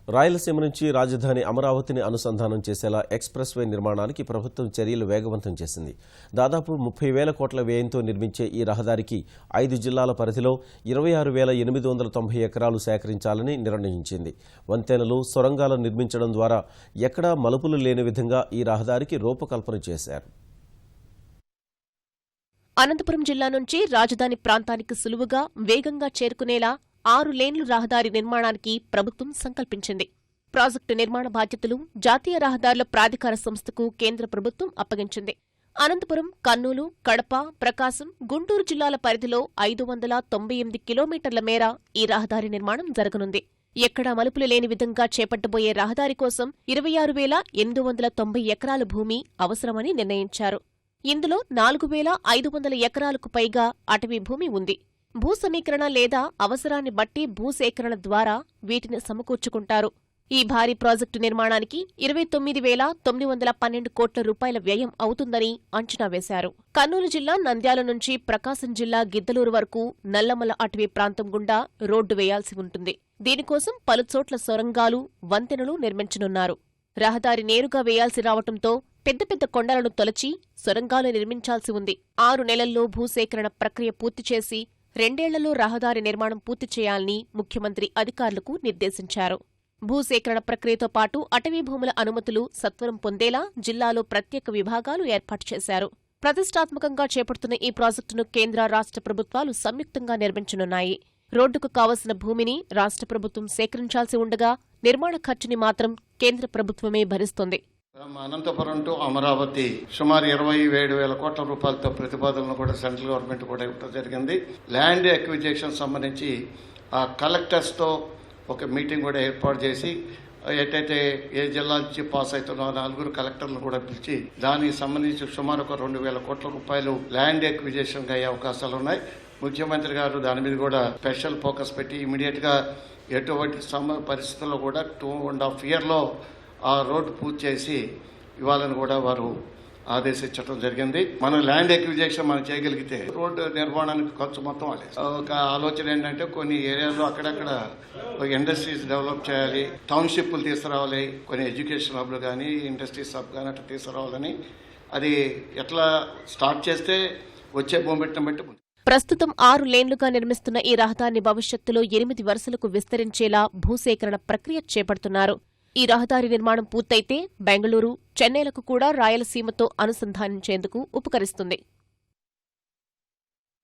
రాయలసీమ నుంచి రాజధాని అమరావతిని అనుసంధానం చేసేలా ఎక్స్ప్రెస్ వే నిర్మాణానికి ప్రభుత్వం చర్యలు వేగవంతం చేసింది. దాదాపు 30,000 కోట్ల వ్యయంతో నిర్మించే ఈ రహదారికి 5 జిల్లాల పరిధిలో 26,890 ఎకరాలు సేకరించాలని నిర్ణయించింది. వంతెనలు, సొరంగాలు నిర్మించడం ద్వారా ఎక్కడా మలుపులు లేని విధంగా ఈ రహదారికి రూపకల్పన చేశారు. అనంతపురం జిల్లా నుంచి రాజధాని ప్రాంతానికి సులువుగా, వేగంగా చేరుకునేలా 6 లేన్లు రహదారి నిర్మాణానికి ప్రభుత్వం సంకల్పించింది. ప్రాజెక్టు నిర్మాణ బాధ్యతలు జాతీయ రహదారుల ప్రాధికార సంస్థకు కేంద్ర ప్రభుత్వం అప్పగించింది. అనంతపురం, కర్నూలు, కడప, ప్రకాశం, గుంటూరు జిల్లాల పరిధిలో 598 కిలోమీటర్ల మేర ఈ రహదారి నిర్మాణం జరగనుంది. ఎక్కడా మలుపులు లేని విధంగా చేపట్టబోయే రహదారి కోసం 26,890 ఎకరాల భూమి అవసరమని నిర్ణయించారు. ఇందులో 4,500 ఎకరాలకు పైగా అటవీ భూమి ఉంది. భూ సమీకరణ లేదా అవసరాన్ని బట్టి భూసేకరణ ద్వారా వీటిని సమకూర్చుకుంటారు. ఈ భారీ ప్రాజెక్టు నిర్మాణానికి 29,912 కోట్ల రూపాయల వ్యయం అవుతుందని అంచనా వేశారు. కర్నూలు జిల్లా నంద్యాల నుంచి ప్రకాశం జిల్లా గిద్దలూరు వరకు నల్లమల అటవీ ప్రాంతం గుండా రోడ్డు వేయాల్సి ఉంటుంది. దీనికోసం పలుచోట్ల సొరంగాలు, వంతెనలు నిర్మించనున్నారు. రహదారి నేరుగా వేయాల్సి రావడంతో పెద్ద పెద్ద కొండలను తొలచి సొరంగాలు నిర్మించాల్సి ఉంది. 6 నెలల్లో భూసేకరణ ప్రక్రియ పూర్తి చేసి 2 ఏళ్లలో రహదారి నిర్మాణం పూర్తి చేయాలని ముఖ్యమంత్రి అధికారులకు నిర్దేశించారు. భూసేకరణ ప్రక్రియతో పాటు అటవీ భూముల అనుమతులు సత్వరం పొందేలా జిల్లాలో ప్రత్యేక విభాగాలు ఏర్పాటు చేశారు. ప్రతిష్టాత్మకంగా చేపడుతున్న ఈ ప్రాజెక్టును కేంద్ర, రాష్ట్ర ప్రభుత్వాలు సంయుక్తంగా నిర్మించనున్నాయి. రోడ్డుకు కావలసిన భూమిని రాష్ట్ర ప్రభుత్వం సేకరించాల్సి ఉండగా నిర్మాణ ఖర్చుని మాత్రం కేంద్ర ప్రభుత్వమే భరిస్తుంది. అనంతపురం టు అమరావతి సుమారు 27,000 కోట్ల రూపాయలతో ప్రతిపాదనలు కూడా సెంట్రల్ గవర్నమెంట్ కూడా ఇవ్వడం జరిగింది. ల్యాండ్ అక్విజిషన్ సంబంధించి ఆ కలెక్టర్స్తో ఒక మీటింగ్ కూడా ఏర్పాటు చేసి ఎటైతే ఏ జిల్లా నుంచి పాస్ అవుతున్నా 4 కలెక్టర్లను కూడా పిలిచి దానికి సంబంధించి సుమారు ఒక 2,000 కోట్ల రూపాయలు ల్యాండ్ అక్విజిషన్ అయ్యే అవకాశాలు ఉన్నాయి. ముఖ్యమంత్రి గారు దాని మీద కూడా స్పెషల్ ఫోకస్ పెట్టి ఇమీడియట్ గా ఎటువంటి పరిస్థితుల్లో కూడా 2.5 years ఆ రోడ్డు పూర్తి చేసి ఇవ్వాలని కూడా వారు ఆదేశించడం జరిగింది. మనం ల్యాండ్ ఎక్విజిషన్ మనం చేయగలిగితే రోడ్డు నిర్మాణానికి ఖర్చు మొత్తం ఒక ఆలోచన ఏంటంటే కొన్ని ఏరియాలో అక్కడక్కడ ఇండస్ట్రీస్ డెవలప్ చేయాలి, టౌన్షిప్లు తీసుకురావాలి, కొన్ని ఎడ్యుకేషన్ హబ్లు కానీ ఇండస్ట్రీస్ హబ్ కానీ అట్లా తీసుకురావాలని. అది ఎట్లా స్టార్ట్ చేస్తే వచ్చే మూమెంట్ని బట్టి. ప్రస్తుతం 6 లేన్లుగా నిర్మిస్తున్న ఈ రహదారిని భవిష్యత్తులో 8 వరుసలకు విస్తరించేలా భూసేకరణ ప్రక్రియ చేపడుతున్నారు. ఈ రహదారి నిర్మాణం పూర్తయితే బెంగళూరు, చెన్నైలకు కూడా రాయలసీమతో అనుసంధానించేందుకు ఉపకరిస్తుంది.